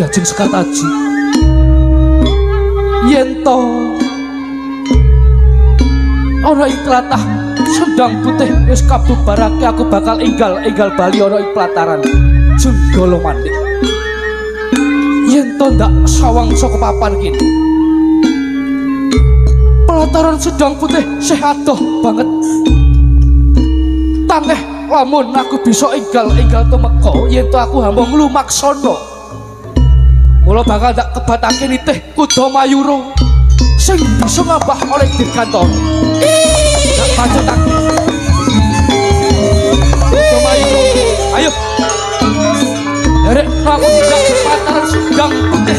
Ajeng Sekataji yen to ana ing tlatah Sendang Putih wis kabubarake aku bakal enggal bali ana ing plataran Jenggala Manik. Yen to ndak sawang saka papan kene pelataran Sendang Putih sih adoh banget. Tangeh lamun aku bisa enggal tumeka yen to aku hamba nglumaksana. Mula bakal ndak kebatake nitih kuda Mayura sing bisa ngambah oleh Dirgantara. Ndak pacetake. Kuda Mayura, ayo. Derek aku tidak ke pelataran Sendang Putih.